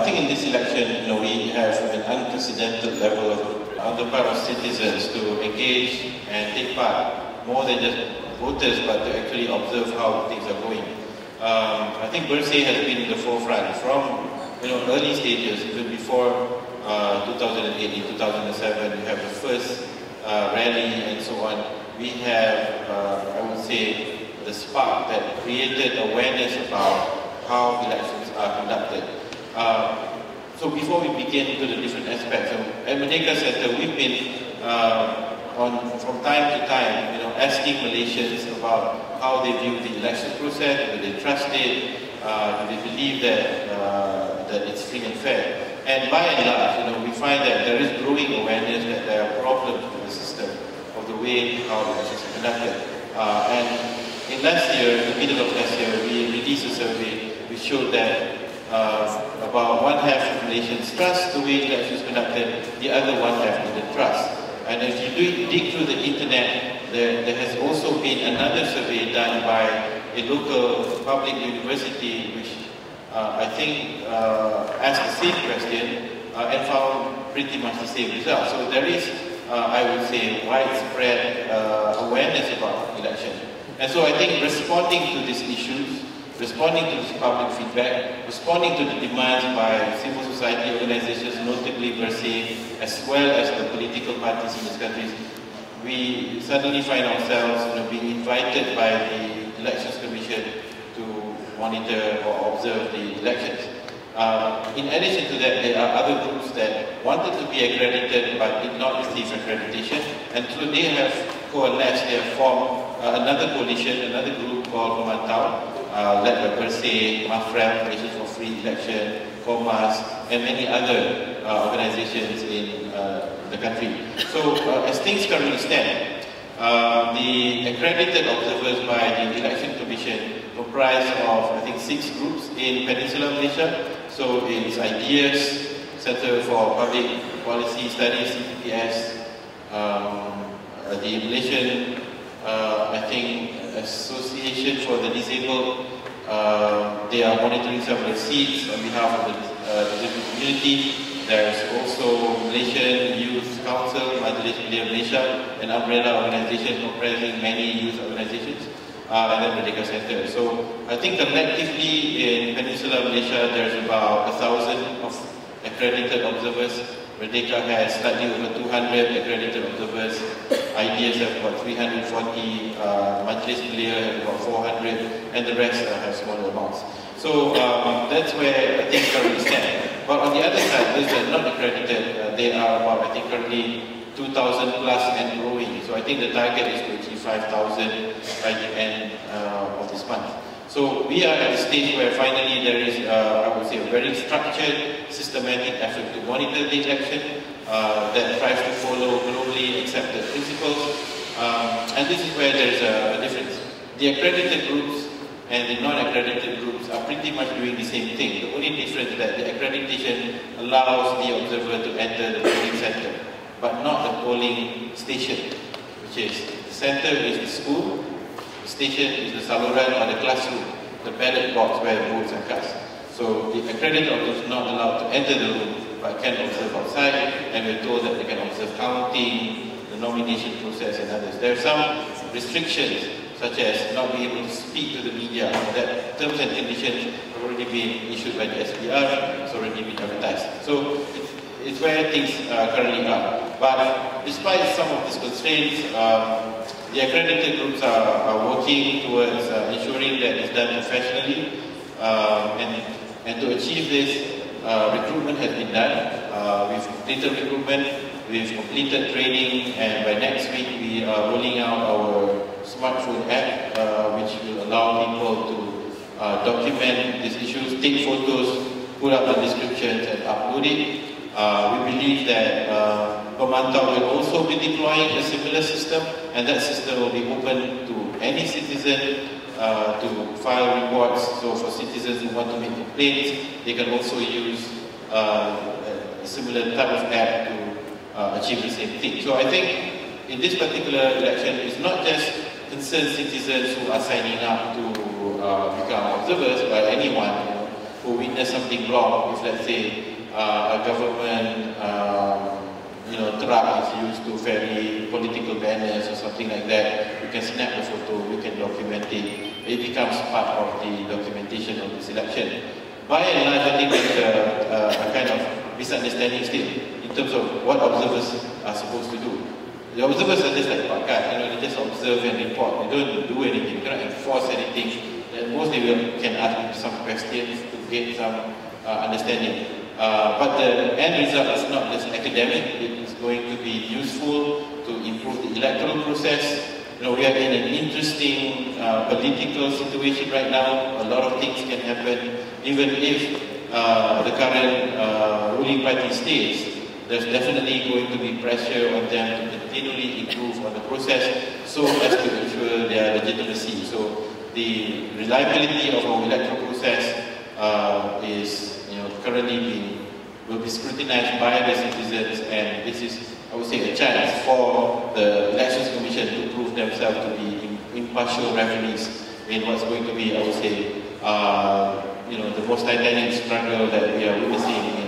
I think in this election, we have an unprecedented level on the part of citizens to engage and take part, more than just voters, but to actually observe how things are going. I think Bersih has been in the forefront from early stages, even before 2008, in 2007, we have the first rally and so on. We have, I would say, the spark that created awareness about how elections are conducted. So before we begin into the different aspects, at Merdeka Centre, we've been from time to time, asking Malaysians about how they view the election process, whether they trust it, do they believe that it's free and fair. And by and large, we find that there is growing awareness that there are problems with the system of the way how elections are conducted. And in last year, in the middle of last year, we released a survey which showed that about one-half of Malaysians trust the way elections conducted, the other one-half didn't trust. And if you dig through the internet, there has also been another survey done by a local public university which I think asked the same question and found pretty much the same result. So there is, I would say, widespread awareness about election. And so I think responding to these issues, responding to this public feedback, responding to the demands by civil society organizations, notably Bersih, as well as the political parties in this country, we suddenly find ourselves being invited by the Elections Commission to monitor or observe the elections. In addition to that, there are other groups that wanted to be accredited but did not receive accreditation, and so they have coalesced, they have formed another coalition, another group called Pemantau, led by Bersih, Mafrel, Malaysians for Free Election, Komas, and many other organizations in the country. So as things currently stand, the accredited observers by the Election Commission comprise of, I think, 6 groups in Peninsular Malaysia. So it's Ideas, Centre for Public Policy Studies, CPPS, the Malaysian, I think, Association for the Disabled. They are monitoring some receipts on behalf of the disabled community. There's also Malaysian Youth Council, Majlis Belia Malaysia, an umbrella organization comprising many youth organizations, and then Merdeka Centre. So I think collectively in Peninsular Malaysia there's about 1,000 of accredited observers. Merdeka has slightly over 200 accredited observers. Ideas have about 340, Majlis Belia have about 400, and the rest have smaller amounts. So that's where I think currently stand. But on the other side, those that are not accredited, they are about, I think, currently 2,000 plus and growing. So I think the target is to achieve 5,000 by the end of this month. So we are at a stage where finally there is, I would say, a very structured, systematic effort to monitor the election that tries to follow globally accepted principles. And this is where there is a difference. The accredited groups and the non-accredited groups are pretty much doing the same thing. The only difference is that the accreditation allows the observer to enter the polling center, but not the polling station, which is the center is the school, the station is the saluran or the classroom, the ballot box where votes are cast. So the accredited observer is not allowed to enter the room, but can observe outside, and we're told that they can observe counting, the nomination process and others. There are some restrictions, such as not being able to speak to the media. That terms and conditions have already been issued by the SPR, it's already been advertised. So it's where things currently are. But despite some of these constraints, the accredited groups are working towards ensuring that it's done professionally. And to achieve this, recruitment has been done. We've completed recruitment, we've completed training, and by next week we are rolling out our smartphone app, which will allow people to document these issues, take photos, put up the descriptions and upload it. We believe that Pemantau will also be deploying a similar system, and that system will be open to any citizen to file reports. So for citizens who want to make complaints, they can also use a similar type of app to achieve the same thing. So I think in this particular election, it's not just concerned citizens who are signing up to become observers, but anyone. who witness something wrong, if let's say a government truck is used to ferry political banners or something like that, you can snap the photo, you can document it. It becomes part of the documentation of this election. By and large, I think there's a kind of misunderstanding still in terms of what observers are supposed to do. The observers are just like pakat, they just observe and report. They don't do anything, they cannot enforce anything. And most they can ask some questions to get some understanding. But the end result is not just academic, it is going to be useful to improve the electoral process. We are in an interesting political situation right now. A lot of things can happen, even if the current ruling party stays. There's definitely going to be pressure on them to continually improve on the process so as to ensure their legitimacy. So the reliability of our electoral process is currently will be scrutinized by the citizens, and this is, I would say, a chance for the Elections Commission to prove themselves to be impartial referees in what's going to be, I would say, the most titanic struggle that we are witnessing